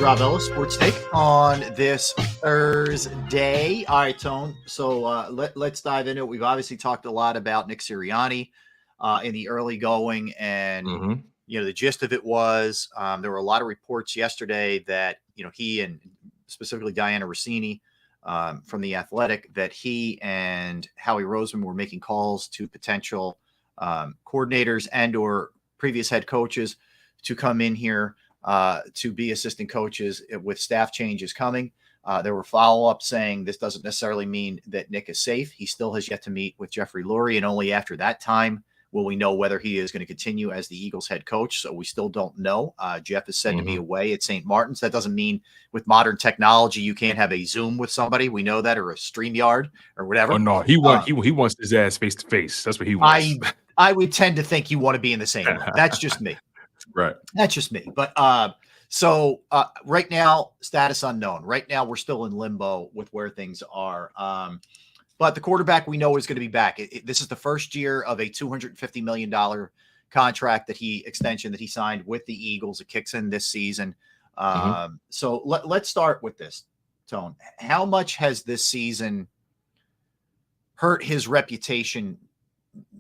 Rob Ellis, Sports Take on this Thursday. All right, Tone. So let's dive into it. We've obviously talked a lot about Nick Sirianni in the early going, and the gist of it was there were a lot of reports yesterday that he and specifically Diana Rossini from The Athletic, that he and Howie Roseman were making calls to potential coordinators and or previous head coaches to come in here to be assistant coaches with staff changes coming. There were follow-ups saying this doesn't necessarily mean that Nick is safe. He still has yet to meet with Jeffrey Lurie, and only after that time will we know whether he is going to continue as the Eagles head coach. So we still don't know. Jeff is said to be away at St. Martin's. That doesn't mean with modern technology you can't have a Zoom with somebody. We know that, or a StreamYard or whatever. Oh no, he wants his ass face to face. That's what he wants. I would tend to think you want to be in the same room. That's just me. Right. That's just me. But so right now, status unknown. Right now, we're still in limbo with where things are. But the quarterback we know is going to be back. This is the first year of a $250 million contract extension that he signed with the Eagles. It kicks in this season. So let's start with this, Tone. How much has this season hurt his reputation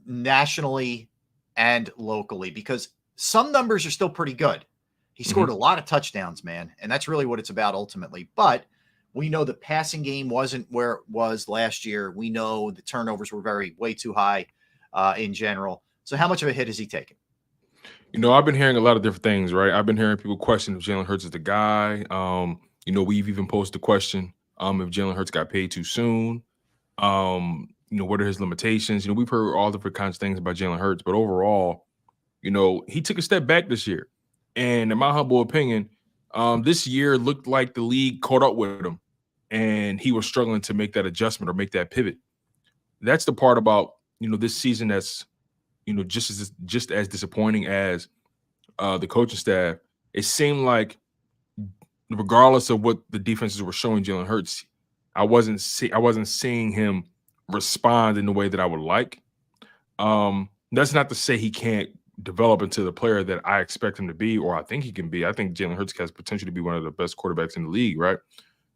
nationally and locally? Because some numbers are still pretty good. He scored a lot of touchdowns, man, and that's really what it's about ultimately. But we know the passing game wasn't where it was last year. We know the turnovers were way too high in general. So how much of a hit has he taken? I've been hearing a lot of different things, right? I've been hearing people question if Jalen Hurts is the guy. We've even posed the question if Jalen Hurts got paid too soon. What are his limitations? We've heard all different kinds of things about Jalen Hurts, but overall, he took a step back this year. And in my humble opinion, this year looked like the league caught up with him and he was struggling to make that adjustment or make that pivot. That's the part about, this season that's, just as disappointing as the coaching staff. It seemed like regardless of what the defenses were showing Jalen Hurts, I wasn't seeing him respond in the way that I would like. That's not to say he can't develop into the player that I expect him to be, or I think he can be. I think Jalen Hurts has potential to be one of the best quarterbacks in the league, right?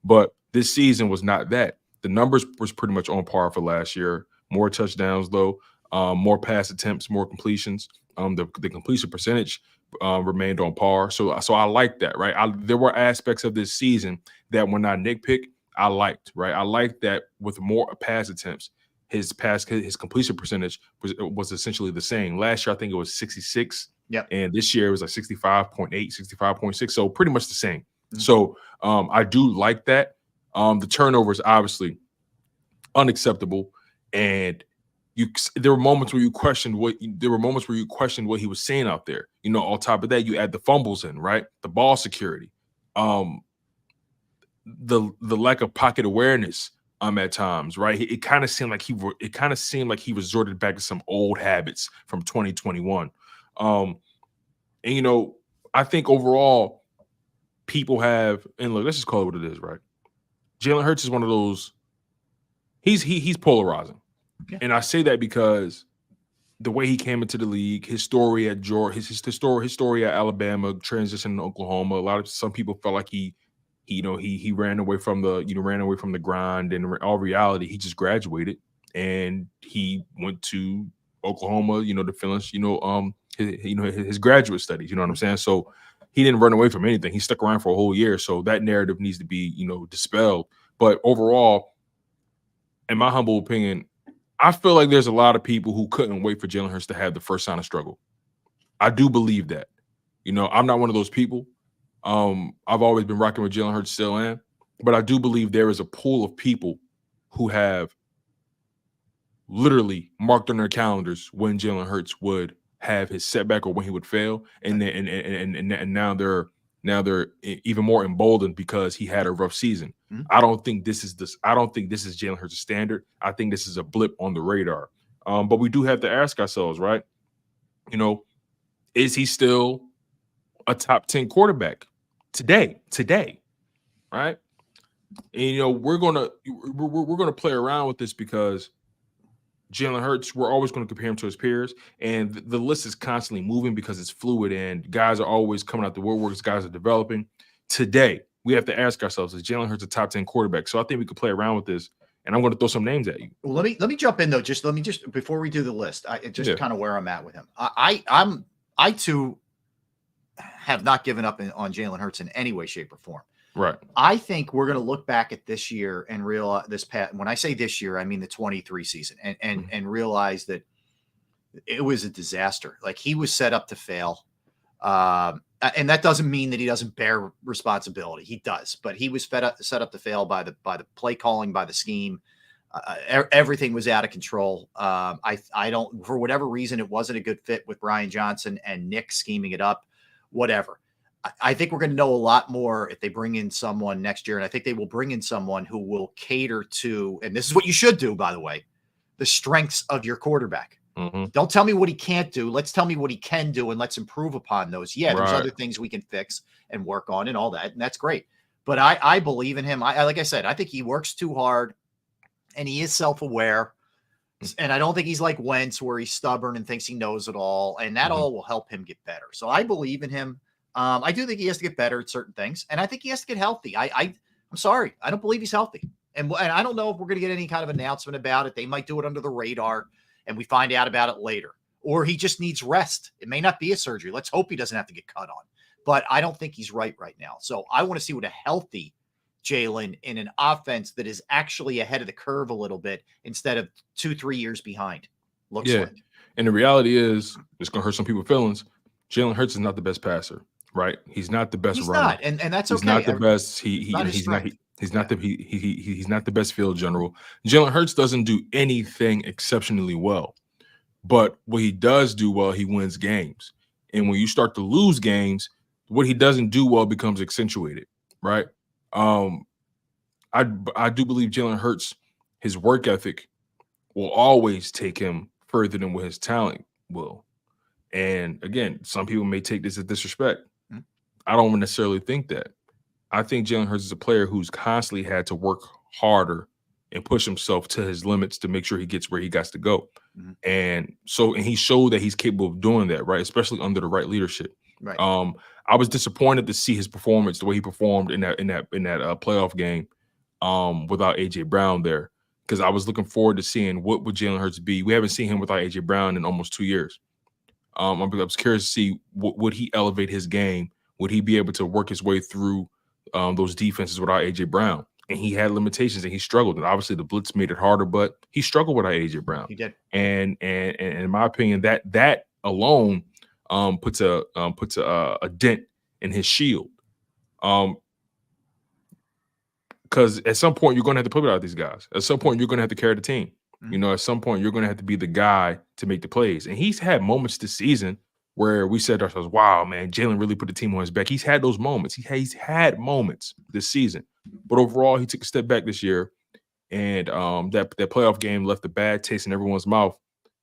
But this season was not that. The numbers was pretty much on par for last year. More touchdowns, though, more pass attempts, more completions. The completion percentage remained on par. So I like that, right? There were aspects of this season that when I nitpick, I liked, right? I liked that with more pass attempts, his completion percentage was essentially the same. Last year, I think it was 66. Yep. And this year it was like 65.8, 65.6. So pretty much the same. So I do like that. The turnovers obviously unacceptable. And there were moments where you questioned what he was saying out there. On top of that, you add the fumbles in, right? The ball security, the lack of pocket awareness. At times, right? It kind of seemed like he resorted back to some old habits from 2021. And I think overall people have, and look, let's just call it what it is, right? Jalen Hurts is one of those. He's polarizing, and I say that because the way he came into the league, his story at Georgia, his story at Alabama, transition to Oklahoma. Some people felt like he ran away from the grind, and in all reality, he just graduated and he went to Oklahoma, to finish, his graduate studies. You know what I'm saying? So he didn't run away from anything. He stuck around for a whole year. So that narrative needs to be, dispelled. But overall, in my humble opinion, I feel like there's a lot of people who couldn't wait for Jalen Hurts to have the first sign of struggle. I do believe that. I'm not one of those people. I've always been rocking with Jalen Hurts, still am, but I do believe there is a pool of people who have literally marked on their calendars when Jalen Hurts would have his setback or when he would fail, and now they're even more emboldened because he had a rough season. I don't think this is Jalen Hurts' standard. I think this is a blip on the radar. But we do have to ask ourselves, right? Is he still a top 10 quarterback today, right? And we're gonna play around with this because Jalen Hurts, we're always going to compare him to his peers, and the list is constantly moving because it's fluid and guys are always coming out the woodworks, guys are developing. today, we have to ask ourselves, is Jalen Hurts a top 10 quarterback? So I think we could play around with this, and I'm going to throw some names at you. Well, let me jump in though. Let me before we do the list, kind of where I'm at with him. I too have not given up on Jalen Hurts in any way, shape, or form. Right. I think we're going to look back at this year and realize when I say this year, I mean the 23 season, and realize that it was a disaster. Like, he was set up to fail. And that doesn't mean that he doesn't bear responsibility. He does, but he was set up to fail by the play calling, by the scheme. Everything was out of control. I don't, for whatever reason, it wasn't a good fit with Brian Johnson and Nick scheming it up, whatever. I think we're going to know a lot more if they bring in someone next year. And I think they will bring in someone who will cater to, and this is what you should do, by the way, the strengths of your quarterback. Mm-hmm. Don't tell me what he can't do. Let's tell me what he can do, and let's improve upon those. Yeah, there's other things we can fix and work on and all that, and that's great. But I believe in him. Like I said, I think he works too hard, and he is self-aware. And I don't think he's like Wentz, where he's stubborn and thinks he knows it all, and that all will help him get better. So I believe in him. I do think he has to get better at certain things, and I think he has to get healthy. I'm sorry, I don't believe he's healthy, and I don't know if we're going to get any kind of announcement about it. They might do it under the radar, and we find out about it later. Or he just needs rest. It may not be a surgery. Let's hope he doesn't have to get cut on. But I don't think he's right now. So I want to see what a healthy Jalen in an offense that is actually ahead of the curve a little bit instead of 2-3 years behind looks like. And the reality is, it's going to hurt some people's feelings. Jalen Hurts is not the best passer, right? He's not the best runner. Not, and that's okay. He's not the best. He's not the best field general. Jalen Hurts doesn't do anything exceptionally well, but what he does do well, he wins games. And when you start to lose games, what he doesn't do well becomes accentuated, right? I do believe Jalen Hurts, his work ethic will always take him further than what his talent will. And again, some people may take this as disrespect. I don't necessarily think that. I think Jalen Hurts is a player who's constantly had to work harder and push himself to his limits to make sure he gets where he got to go. And he showed that he's capable of doing that, right? Especially under the right leadership. Right. I was disappointed to see his performance, the way he performed in that playoff game without AJ Brown there, because I was looking forward to seeing what would Jalen Hurts be. We haven't seen him without AJ Brown in almost 2 years. I was curious to see would he elevate his game? Would he be able to work his way through those defenses without AJ Brown? And he had limitations and he struggled. And obviously the blitz made it harder, but he struggled without AJ Brown. He did. And in my opinion, that alone puts a dent in his shield. Because at some point you're going to have to put it out these guys. At some point you're going to have to carry the team. You know, at some point you're going to have to be the guy to make the plays. And he's had moments this season where we said to ourselves, wow, man, Jalen really put the team on his back. He's had those moments. He's had moments this season. But overall, he took a step back this year. And that playoff game left a bad taste in everyone's mouth.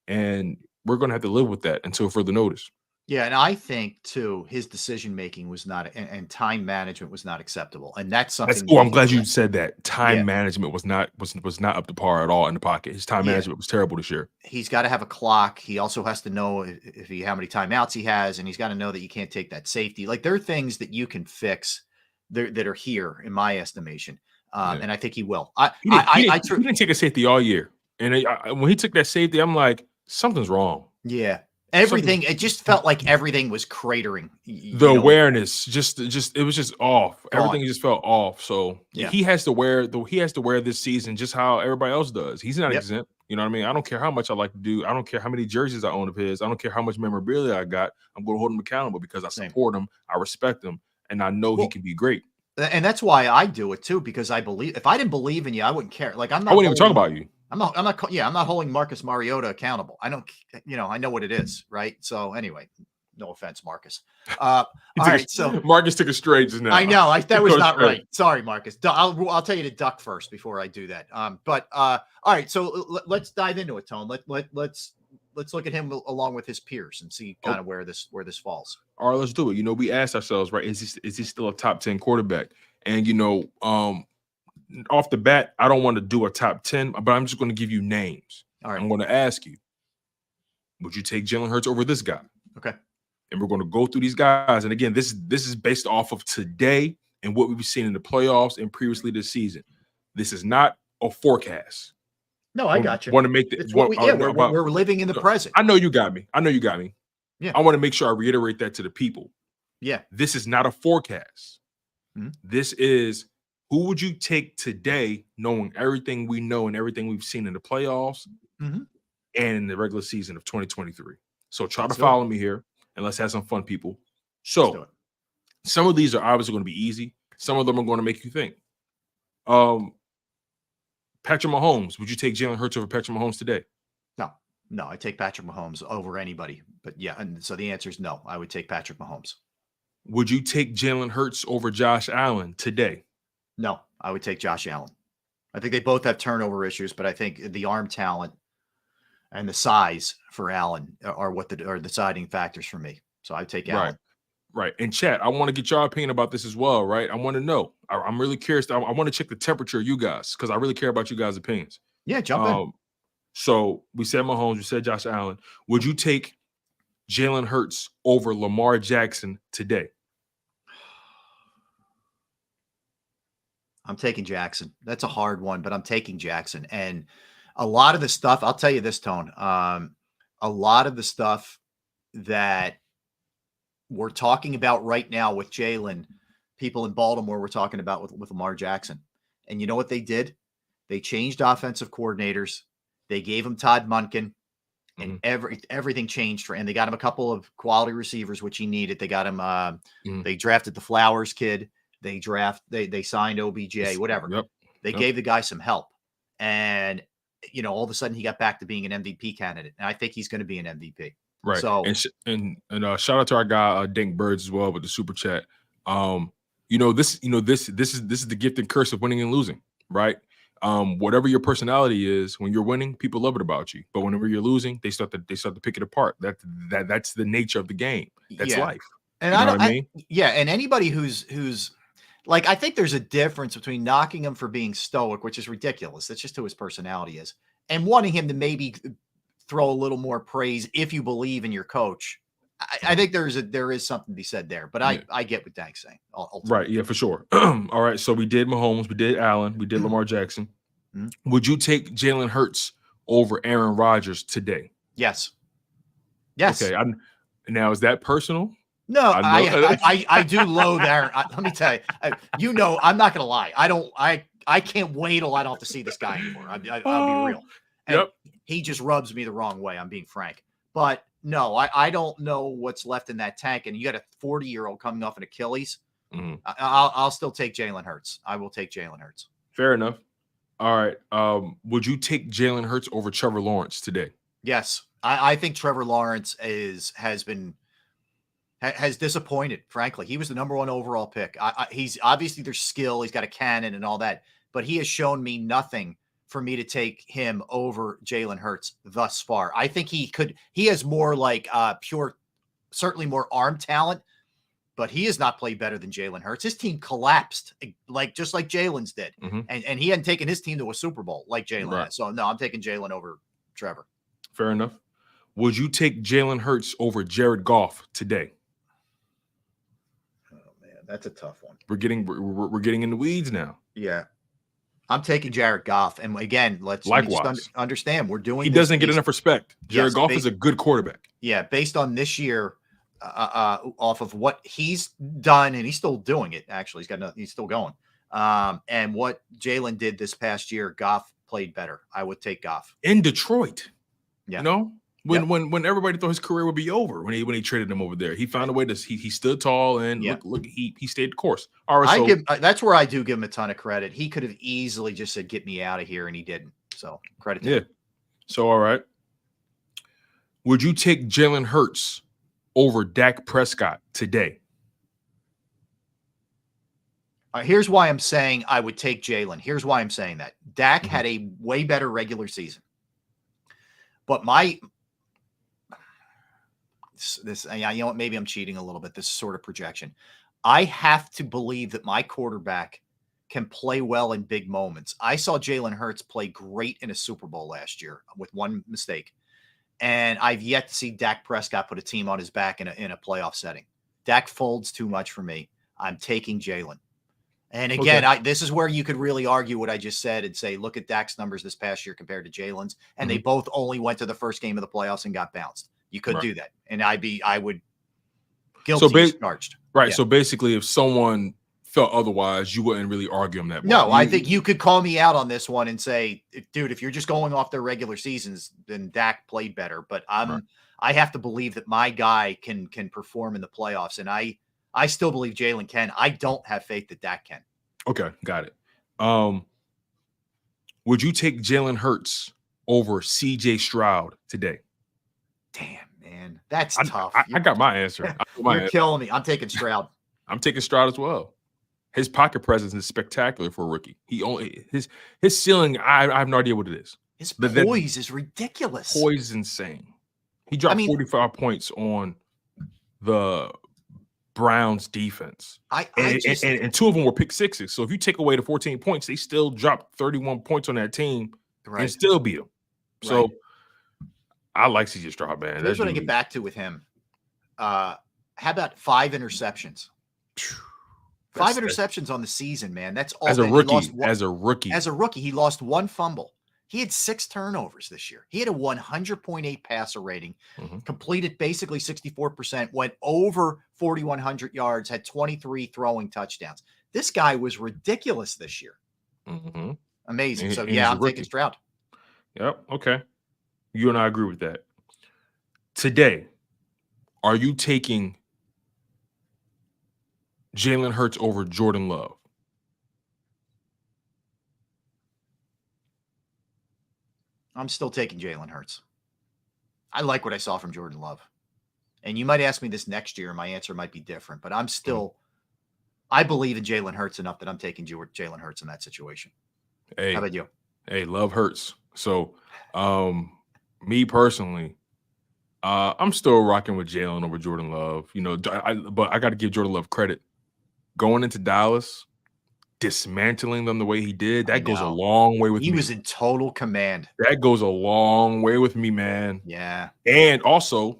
And we're going to have to live with that until further notice. Yeah, and I think too, his decision making was not, and time management was not acceptable, and that's something. I'm glad you said that. Time management was not up to par at all in the pocket. His time management was terrible this year. He's got to have a clock. He also has to know how many timeouts he has, and he's got to know that you can't take that safety. Like, there are things that you can fix that are here, in my estimation, and I think he will. He didn't take a safety all year, and when he took that safety, I'm like, something's wrong. Yeah. Everything, it just felt like everything was cratering. The awareness, it was just off. Everything just felt off. So he has to wear this season just how everybody else does. He's not exempt. You know what I mean? I don't care how much I like to do. I don't care how many jerseys I own of his. I don't care how much memorabilia I got. I'm going to hold him accountable because I support him. I respect him, and I know he can be great. And that's why I do it too, because I believe. If I didn't believe in you, I wouldn't care. Like, I wouldn't even talk about you. I'm not holding Marcus Mariota accountable. I don't, I know what it is, right? So anyway, no offense, Marcus. All right, so Marcus took a straight just now. I know that was not right. Sorry, Marcus. I'll tell you to duck first before I do that. But all right, so let's dive into it, Tone. Let's look at him along with his peers and see kind of where this falls. All right, let's do it. We asked ourselves, right? Is he still a top 10 quarterback? And off the bat, I don't want to do a top 10, but I'm just going to give you names. All right. I'm going to ask you, would you take Jalen Hurts over this guy? Okay. And we're going to go through these guys. And again, this is based off of today and what we've seen in the playoffs and previously this season. This is not a forecast. No, I got you. Want to make the It's what we, yeah, we're living in the present. I know you got me. Yeah. I want to make sure I reiterate that to the people. Yeah. This is not a forecast. Mm-hmm. This is who would you take today, knowing everything we know and everything we've seen in the playoffs Mm-hmm. and in the regular season of 2023. So try Let's to follow me here and let's have some fun, people. So some of these are obviously going to be easy. Some of them are going to make you think. Patrick Mahomes, would you take Jalen Hurts over Patrick Mahomes today? No, I take Patrick Mahomes over anybody. But yeah, and so the answer is no. I would take Patrick Mahomes. Would you take Jalen Hurts over Josh Allen today? No, I would take Josh Allen. I think they both have turnover issues, but I think the arm talent and the size for Allen are what are the deciding factors for me. So I take Allen. Right. And chat, I want to get your opinion about this as well, right? I want to know. I'm really curious. I want to check the temperature of you guys because I really care about you guys' opinions. Yeah, jump in. So we said Mahomes, we said Josh Allen. Would you take Jalen Hurts over Lamar Jackson today? I'm taking Jackson. That's a hard one, but I'm taking Jackson. And a lot of the stuff, I'll tell you this, Tone, a lot of the stuff that we're talking about right now with Jalen, people in Baltimore were talking about with Lamar Jackson. And you know what they did? They changed offensive coordinators. They gave him Todd Monken, and everything changed and they got him a couple of quality receivers, which he needed. They got him. They drafted the Flowers kid. They signed OBJ, whatever. They gave the guy some help, and all of a sudden he got back to being an MVP candidate, and I think he's going to be an MVP. Right. So and shout out to our guy Dink Birds as well with the super chat. This is the gift and curse of winning and losing, right? Whatever your personality is, when you're winning, people love it about you. But whenever you're losing, they start to pick it apart. That's the nature of the game. That's life. And I mean? And anybody who's like, I think there's a difference between knocking him for being stoic, which is ridiculous. That's just who his personality is, and wanting him to maybe throw a little more praise if you believe in your coach. I think there is something to be said there, but I get what Dank's saying. Ultimately. Right. Yeah, for sure. All right. So we did Mahomes, we did Allen, we did Lamar Jackson. Would you take Jalen Hurts over Aaron Rodgers today? Yes. Okay. Now, is that personal? No, I do loathe Aaron. Let me tell you, I'm not going to lie. I can't wait till I don't have to see this guy anymore. I'll be real. And he just rubs me the wrong way. I'm being frank, but no, I don't know what's left in that tank. And you got a 40-year-old coming off an Achilles. I'll still take Jalen Hurts. I will take Jalen Hurts. Fair enough. All right. Would you take Jalen Hurts over Trevor Lawrence today? Yes. I think Trevor Lawrence has disappointed, frankly. He was the number 1 overall pick. He's obviously there's skill. He's got a cannon and all that, but he has shown me nothing for me to take him over Jalen Hurts thus far. I think he has more like certainly more arm talent, but he has not played better than Jalen Hurts. His team collapsed just like Jalen's did. And he hadn't taken his team to a Super Bowl like Jalen has. So no, I'm taking Jalen over Trevor. Fair enough. Would you take Jalen Hurts over Jared Goff today? Oh man, that's a tough one. We're getting in the weeds now. Yeah. I'm taking Jared Goff. And again, let's understand we're doing. He doesn't get enough respect. Jared Goff is a good quarterback. Yeah. Based on this year, off of what he's done, and he's still doing it. Actually, he's still going. And what Jalen did this past year, Goff played better. I would take Goff in Detroit. Yeah. When everybody thought his career would be over, when he traded him over there, he found a way to he stood tall and look he stayed the course. All right, that's where I do give him a ton of credit. He could have easily just said, "Get me out of here," and he didn't. So credit to him. So all right, would you take Jalen Hurts over Dak Prescott today? Here's why I'm saying I would take Jalen. Here's why I'm saying that. Dak had a way better regular season, but maybe I'm cheating a little bit. This sort of projection. I have to believe that my quarterback can play well in big moments. I saw Jalen Hurts play great in a Super Bowl last year with one mistake. And I've yet to see Dak Prescott put a team on his back in a playoff setting. Dak folds too much for me. I'm taking Jalen. And again, this is where you could really argue what I just said and say, look at Dak's numbers this past year compared to Jalen's, and they both only went to the first game of the playoffs and got bounced. You could do that, and I would guilty as charged. Right. Yeah. So basically, if someone felt otherwise, you wouldn't really argue them that much. No, I think you could call me out on this one and say, dude, if you're just going off their regular seasons, then Dak played better. But I have to believe that my guy can perform in the playoffs, and I still believe Jalen can. I don't have faith that Dak can. Okay, got it. Would you take Jalen Hurts over CJ Stroud today? Damn, man. That's tough. I got my answer. You're killing me. I'm taking Stroud. I'm taking Stroud as well. His pocket presence is spectacular for a rookie. His ceiling, I have no idea what it is. His poise is ridiculous. Poise is insane. He dropped 45 points on the Browns defense. And two of them were pick sixes. So if you take away the 14 points, they still dropped 31 points on that team and still beat them. So I like CJ Stroud, man. Here's what I get back to with him. How about 5 interceptions? 5 interceptions on the season, man. That's all. As a rookie, he lost 1 fumble. He had 6 turnovers this year. He had a 100.8 passer rating, completed basically 64%, went over 4,100 yards, had 23 throwing touchdowns. This guy was ridiculous this year. Amazing. So, yeah, I'm taking Stroud. Yep. Okay. You and I agree with that. Today, are you taking Jalen Hurts over Jordan Love? I'm still taking Jalen Hurts. I like what I saw from Jordan Love. And you might ask me this next year, and my answer might be different, but I'm still I believe in Jalen Hurts enough that I'm taking Jalen Hurts in that situation. Hey, how about you? Hey, love hurts. So me personally, I'm still rocking with Jalen over Jordan Love. You know, but I got to give Jordan Love credit. Going into Dallas, dismantling them the way he did, that goes a long way with me. He was in total command. That goes a long way with me, man. Yeah. And also,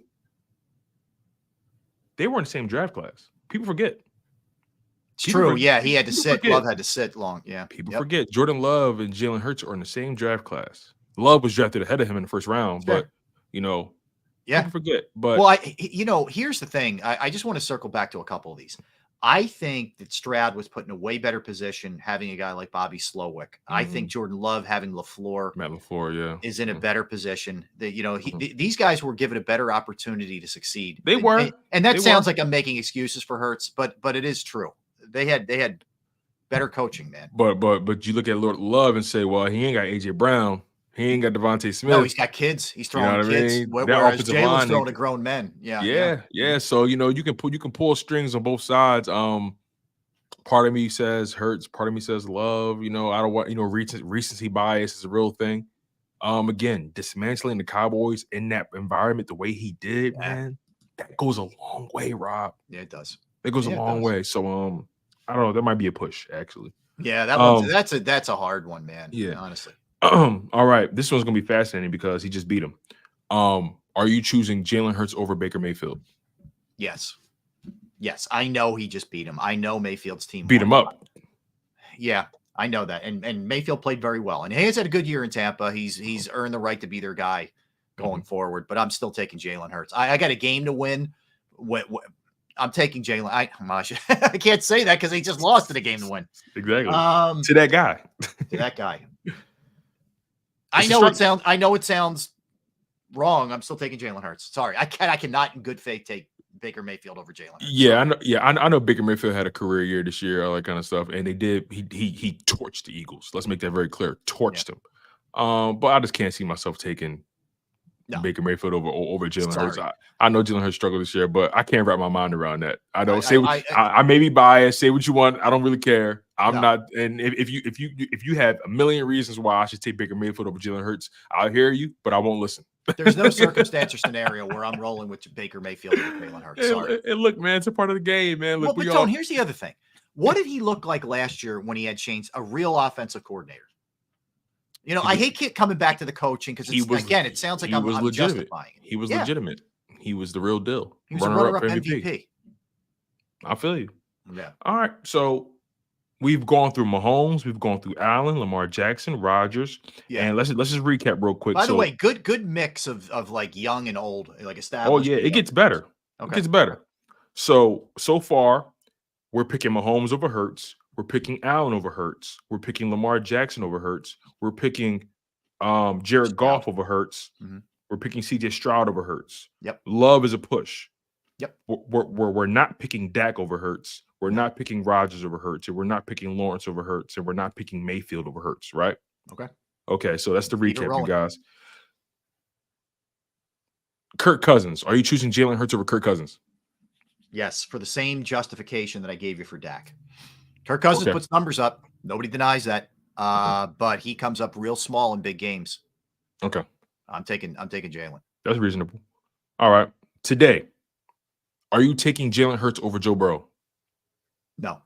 they were in the same draft class. People forget. It's true. Yeah, he had to sit. Love had to sit long. Yeah. People forget. Jordan Love and Jalen Hurts are in the same draft class. Love was drafted ahead of him in the first round, but, you know, people forget. But well, here's the thing. I just want to circle back to a couple of these. I think that Stroud was put in a way better position having a guy like Bobby Slowick. I think Jordan Love having Matt LaFleur, is in a better position. That these guys were given a better opportunity to succeed. They were, and that sounds like I'm making excuses for Hurts, but it is true. They had better coaching, man. But you look at Love and say, well, he ain't got AJ Brown. He ain't got Devontae Smith. No, he's got kids. He's throwing kids. Whereas Jalen's throwing to grown men. Yeah. So you can pull strings on both sides. Part of me says Hurts. Part of me says Love. I don't want recency bias is a real thing. Again, dismantling the Cowboys in that environment the way he did, man, that goes a long way, Rob. Yeah, it does. It goes a long way. So I don't know. That might be a push, actually. Yeah, that's a hard one, man. Yeah, honestly. All right, this one's gonna be fascinating because he just beat him. Are you choosing Jalen Hurts over Baker Mayfield? Yes, I know he just beat him. I know Mayfield's team beat him up. Yeah, I know that, and Mayfield played very well, and he has had a good year in Tampa. He's earned the right to be their guy going forward. But I'm still taking Jalen Hurts. I got a game to win. I'm taking Jalen. I can't say that because he just lost in a game to win. Exactly. To that guy. To that guy. I know it sounds wrong. I'm still taking Jalen Hurts. Sorry, I cannot in good faith take Baker Mayfield over Jalen Hurts. Yeah, I know Baker Mayfield had a career year this year, all that kind of stuff, and they did. He torched the Eagles. Let's make that very clear. Torched them. But I just can't see myself taking Baker Mayfield over Jalen Hurts. I know Jalen Hurts struggled this year, but I can't wrap my mind around that. I don't I may be biased. Say what you want. I don't really care. I'm not. And if you have a million reasons why I should take Baker Mayfield over Jalen Hurts, I'll hear you, but I won't listen. There's no circumstance or scenario where I'm rolling with Baker Mayfield over Jalen Hurts. Sorry. And look, man, it's a part of the game, man. Look, but Tone, here's the other thing. What did he look like last year when he had changed a real offensive coordinator? I hate coming back to the coaching because it sounds like I'm justifying it. He was legitimate. He was the real deal. He was runner-up MVP. I feel you. Yeah. All right. So we've gone through Mahomes, we've gone through Allen, Lamar Jackson, Rodgers, and let's just recap real quick. By the way, good mix of like young and old, like Oh established. yeah, it gets better. Okay. It gets better. So far, we're picking Mahomes over Hurts. We're picking Allen over Hurts. We're picking Lamar Jackson over Hurts. We're picking Jared Goff over Hurts. We're picking CJ Stroud over Hurts. Yep. Love is a push. Yep. We're not picking Dak over Hurts. We're not picking Rodgers over Hurts. And we're not picking Lawrence over Hurts. And we're not picking Mayfield over Hurts, right? Okay. Okay, so that's the recap, you guys. Kirk Cousins. Are you choosing Jalen Hurts over Kirk Cousins? Yes, for the same justification that I gave you for Dak. Kirk Cousins puts numbers up. Nobody denies that. But he comes up real small in big games. Okay. I'm taking Jalen. That's reasonable. All right. Today, are you taking Jalen Hurts over Joe Burrow? No.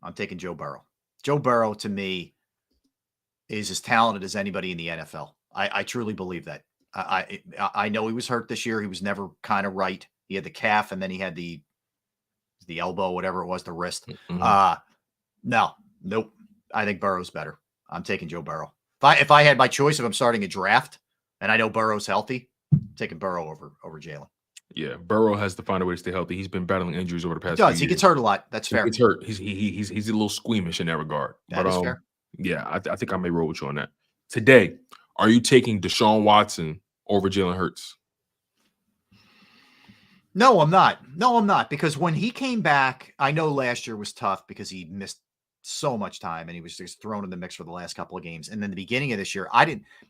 I'm taking Joe Burrow. Joe Burrow, to me, is as talented as anybody in the NFL. I truly believe that. I know he was hurt this year. He was never kind of right. He had the calf, and then he had the elbow, whatever it was, the wrist. Nope. I think Burrow's better. I'm taking Joe Burrow. If I had my choice, if I'm starting a draft, and I know Burrow's healthy, I'm taking Burrow over Jalen. Yeah, Burrow has to find a way to stay healthy. He's been battling injuries over the past. He does. He gets hurt a lot. That's fair. He gets hurt. He's a little squeamish in that regard. That is fair. Yeah, I think I may roll with you on that. Today, are you taking Deshaun Watson over Jalen Hurts? No, I'm not. Because when he came back, I know last year was tough because he missed so much time and he was just thrown in the mix for the last couple of games. And then the beginning of this year,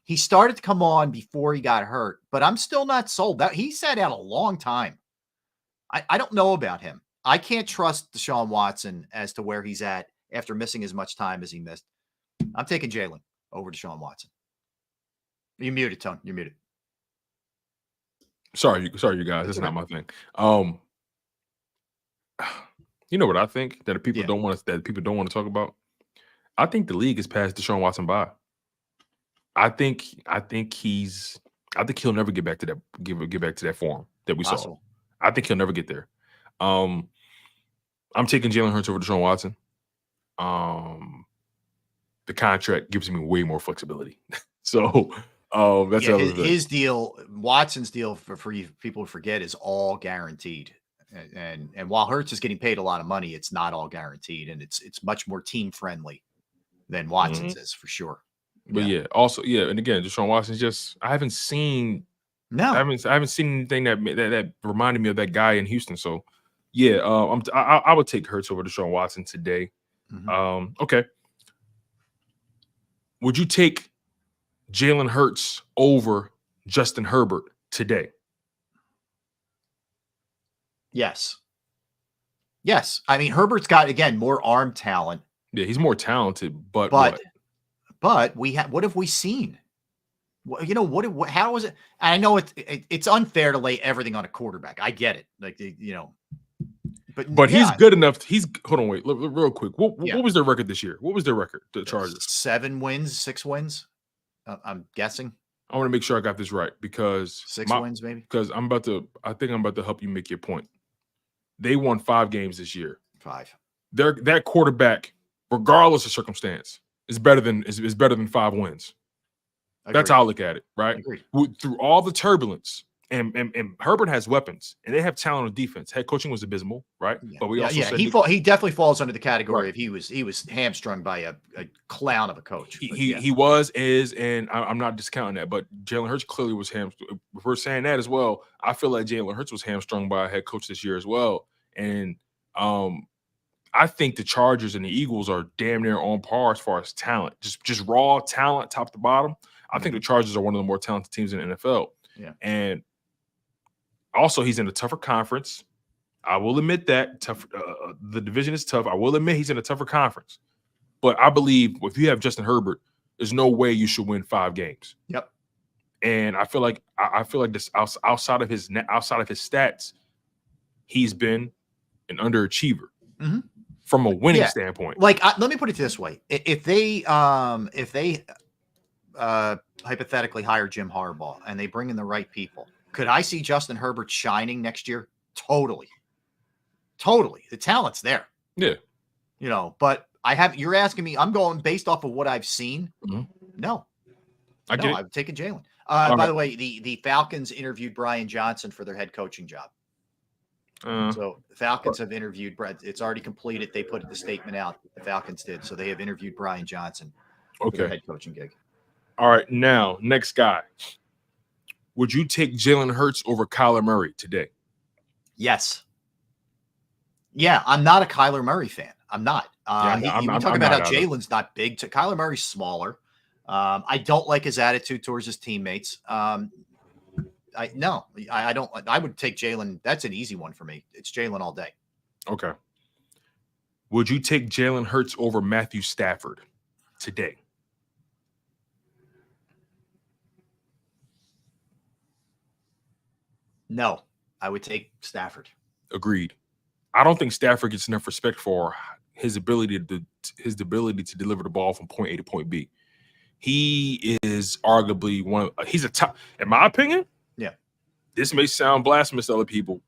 he started to come on before he got hurt, but I'm still not sold. That he sat out a long time. I don't know about him. I can't trust Deshaun Watson as to where he's at after missing as much time as he missed. I'm taking Jalen over Deshaun Watson. You're muted, Tone. You're muted. Sorry, you guys. That's not my thing. You know what I think that people don't want to talk about? I think the league has passed Deshaun Watson by. I think he'll never get back to that form that we saw. I think he'll never get there. I'm taking Jalen Hurts over Deshaun Watson. The contract gives me way more flexibility. So that's his deal. Watson's deal for you people to forget is all guaranteed. And while Hurts is getting paid a lot of money, it's not all guaranteed, and it's much more team friendly than Watson's is for sure. But and again, Deshaun Watson's I haven't seen anything that reminded me of that guy in Houston. So I would take Hurts over Deshaun Watson today. Okay. Would you take Jalen Hurts over Justin Herbert today? Yes. I mean, Herbert's got, again, more arm talent. Yeah, he's more talented, but what have we seen? How is it? I know it's unfair to lay everything on a quarterback. I get it. But he's good enough. Hold on, wait, real quick. What was their record this year? What was their record? The Chargers? 7 wins, 6 wins. I'm guessing. I want to make sure I got this right because 6 wins, maybe. Because I think I'm about to help you make your point. They won 5 games this year. 5. That quarterback, regardless of circumstance, is better than 5 wins. Agreed. That's how I look at it, right? Agreed. Through all the turbulence, and Herbert has weapons, and they have talent on defense. Head coaching was abysmal, right? Yeah. But we also said he definitely falls under the category of he was hamstrung by a clown of a coach. He is, and I'm not discounting that. But Jalen Hurts clearly was hamstrung. If we're saying that as well, I feel like Jalen Hurts was hamstrung by a head coach this year as well. And I think the Chargers and the Eagles are damn near on par as far as talent, just raw talent, top to bottom. I think the Chargers are one of the more talented teams in the NFL. Yeah, and also, he's in a tougher conference. I will admit that the division is tough. I will admit he's in a tougher conference. But I believe if you have Justin Herbert, there's no way you should win 5 games. Yep. And I feel like this outside of his stats, he's been an underachiever from a winning standpoint. Like, let me put it this way: if they hypothetically hire Jim Harbaugh and they bring in the right people, could I see Justin Herbert shining next year? Totally. The talent's there. Yeah. You know, but you're asking me, I'm going based off of what I've seen. No, I get it. I've taken Jalen. All By right. the way, the Falcons interviewed Brian Johnson for their head coaching job. So the Falcons have interviewed Brett. It's already completed. They put the statement out. The Falcons did. So they have interviewed Brian Johnson for their head coaching gig. All right. Now, next guy. Would you take Jalen Hurts over Kyler Murray today? Yes. Yeah, I'm not a Kyler Murray fan. I'm not. We talk about how Jalen's not big. Kyler Murray's smaller. I don't like his attitude towards his teammates. I don't. I would take Jalen. That's an easy one for me. It's Jalen all day. Okay. Would you take Jalen Hurts over Matthew Stafford today? No, I would take Stafford. Agreed. I don't think Stafford gets enough respect for his ability to deliver the ball from point A to point B. He is arguably he's a top, in my opinion. Yeah. This may sound blasphemous to other people.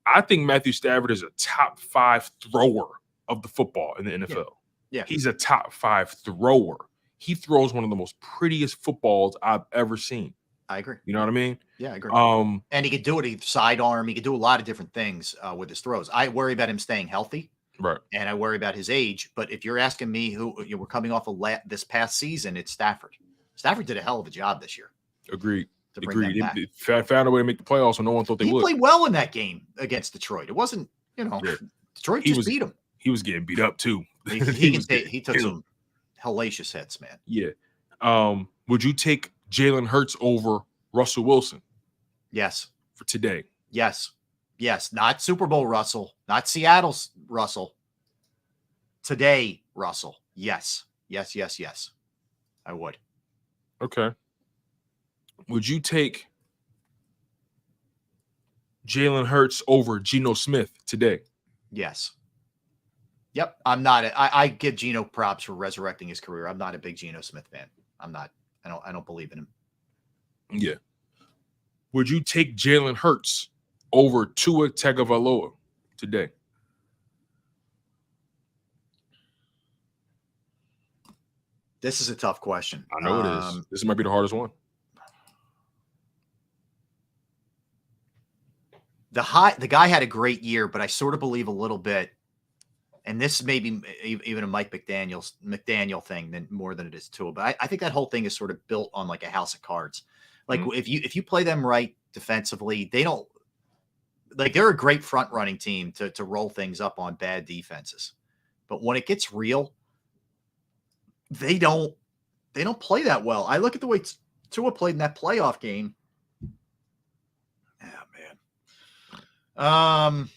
I think Matthew Stafford is a top 5 thrower of the football in the NFL. Yeah. He's a top 5 thrower. He throws one of the most prettiest footballs I've ever seen. I agree. You know what I mean? Yeah, I agree. And he could do it. He sidearm. He could do a lot of different things with his throws. I worry about him staying healthy. Right. And I worry about his age. But if you're asking me who we're coming off of this past season, it's Stafford. Stafford did a hell of a job this year. Agreed. Agreed. Found a way to make the playoffs when no one thought they would. He played well in that game against Detroit. It wasn't, Detroit just beat him. He was getting beat up too. He took some hellacious hits, man. Yeah. Would you take Jalen Hurts over Russell Wilson? Yes. For today? Yes. Yes. Not Super Bowl Russell. Not Seattle's Russell. Today, Russell. Yes. Yes, yes, yes. I would. Okay. Would you take Jalen Hurts over Geno Smith today? Yes. Yep. I'm not. I give Geno props for resurrecting his career. I'm not a big Geno Smith fan. I'm not. I don't believe in him. Yeah. Would you take Jalen Hurts over Tua Tagovailoa today? This is a tough question. I know it is. This might be the hardest one. The guy had a great year, but I sort of believe a little bit, and this may be even a Mike McDaniel thing more than it is Tua. But I think that whole thing is sort of built on like a house of cards. Like if you play them right defensively, they don't they're a great front running team to roll things up on bad defenses. But when it gets real, they don't play that well. I look at the way Tua played in that playoff game. Oh man.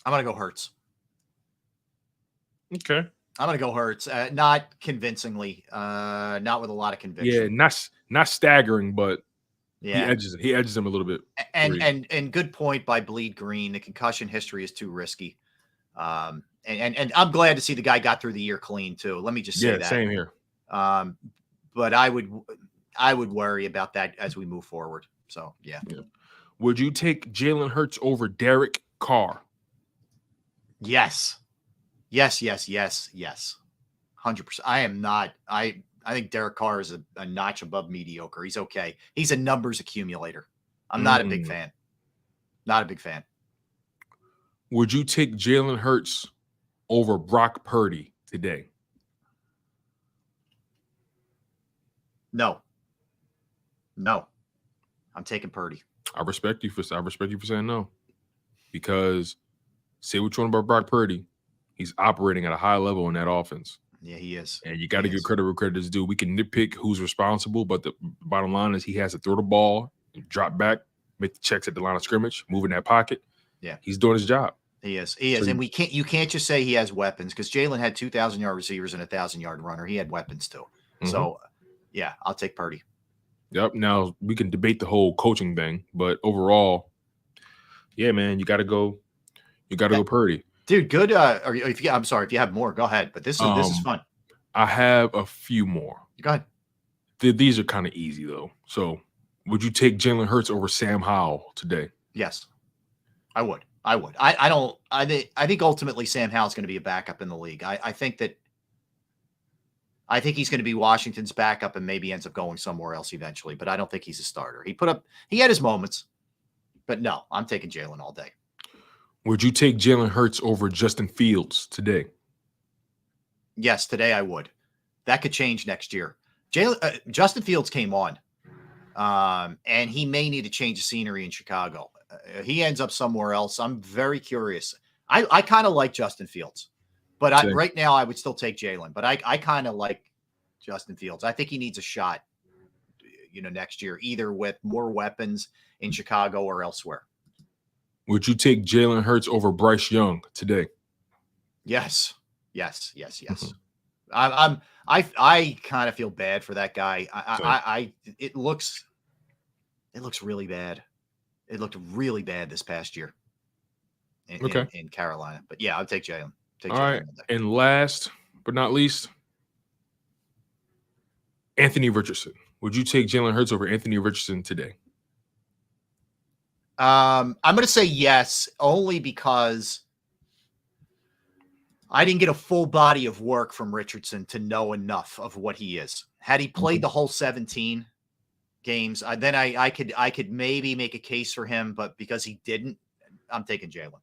I'm gonna go Hurts. Okay. I'm gonna go Hurts. Not convincingly. Not with a lot of conviction. Yeah, not staggering, but yeah, he edges him a little bit. And good point by Bleed Green. The concussion history is too risky. And I'm glad to see the guy got through the year clean too. Let me just say that. Same here. But I would worry about that as we move forward. So yeah. Would you take Jalen Hurts over Derek Carr? Yes. Yes, yes, yes, yes. 100%. I am not. I think Derek Carr is a notch above mediocre. He's okay. He's a numbers accumulator. I'm not a big fan. Not a big fan. Would you take Jalen Hurts over Brock Purdy today? No. I'm taking Purdy. I respect you for saying no. Because say what you want about Brock Purdy, he's operating at a high level in that offense. Yeah, he is. And you got to give credit where credit is due. We can nitpick who's responsible, but the bottom line is he has to throw the ball, drop back, make the checks at the line of scrimmage, move in that pocket. Yeah. He's doing his job. He is. And you can't just say he has weapons, because Jalen had 2,000-yard receivers and a 1,000-yard runner. He had weapons too. So yeah, I'll take Purdy. Yep. Now we can debate the whole coaching thing, but overall, yeah, man, you got to go Purdy. Dude, good. I'm sorry if you have more, go ahead. But this is fun. I have a few more. Go ahead. These are kind of easy though. So, would you take Jalen Hurts over Sam Howell today? Yes, I would. I would. I don't. I think ultimately Sam Howell's going to be a backup in the league. I think he's going to be Washington's backup and maybe ends up going somewhere else eventually. But I don't think he's a starter. He had his moments, but no, I'm taking Jalen all day. Would you take Jalen Hurts over Justin Fields today? Yes, today I would. That could change next year. Justin Fields came on, and he may need to change the scenery in Chicago. He ends up somewhere else. I'm very curious. I kind of like Justin Fields, but right now I would still take Jalen. But I kind of like Justin Fields. I think he needs a shot, next year, either with more weapons in Chicago or elsewhere. Would you take Jalen Hurts over Bryce Young today? Yes. I kind of feel bad for that guy. It looks really bad. It looked really bad this past year in Carolina. But yeah, I'll take Jalen. All right. And last but not least, Anthony Richardson. Would you take Jalen Hurts over Anthony Richardson today? I'm going to say yes, only because I didn't get a full body of work from Richardson to know enough of what he is. Had he played the whole 17 games, then I could maybe make a case for him, but because he didn't, I'm taking Jalen.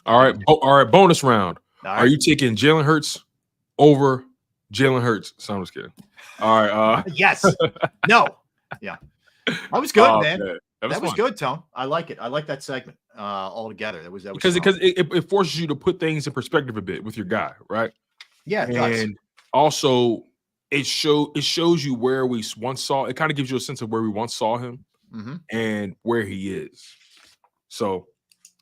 All right. Bonus round. Are you taking Jalen Hurts over Jalen Hurts? So I'm just kidding. All right. Yes. No. Yeah. That was good, man. That was good, Tone. I like it. I like that segment altogether. That was because it forces you to put things in perspective a bit with your guy, right? Yeah, it and does. Also it shows you where we once saw. It kind of gives you a sense of where we once saw him and where he is. So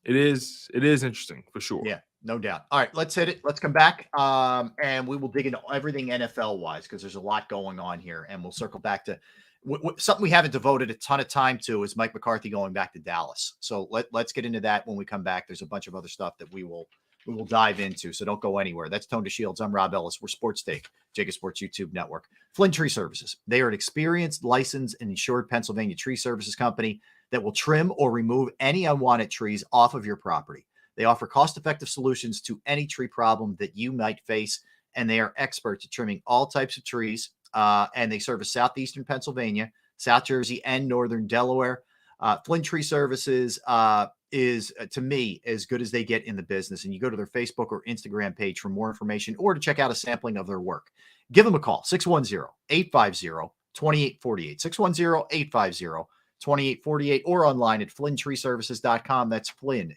it is interesting for sure. Yeah, no doubt. All right, let's hit it. Let's come back, and we will dig into everything NFL wise because there's a lot going on here, and we'll circle back to something we haven't devoted a ton of time to is Mike McCarthy going back to Dallas. So let's get into that when we come back. There's a bunch of other stuff that we will dive into. So don't go anywhere. That's Tone DeShields. I'm Rob Ellis. We're Sports Take, JAKIB Sports YouTube Network. Flynn Tree Services. They are an experienced, licensed, and insured Pennsylvania tree services company that will trim or remove any unwanted trees off of your property. They offer cost-effective solutions to any tree problem that you might face, and they are experts at trimming all types of trees. And they service southeastern Pennsylvania, South Jersey, and northern Delaware. Flynn Tree Services is, to me, as good as they get in the business. And you go to their Facebook or Instagram page for more information or to check out a sampling of their work. Give them a call, 610-850-2848, 610-850-2848, or online at flyntreeservices.com. That's Flynn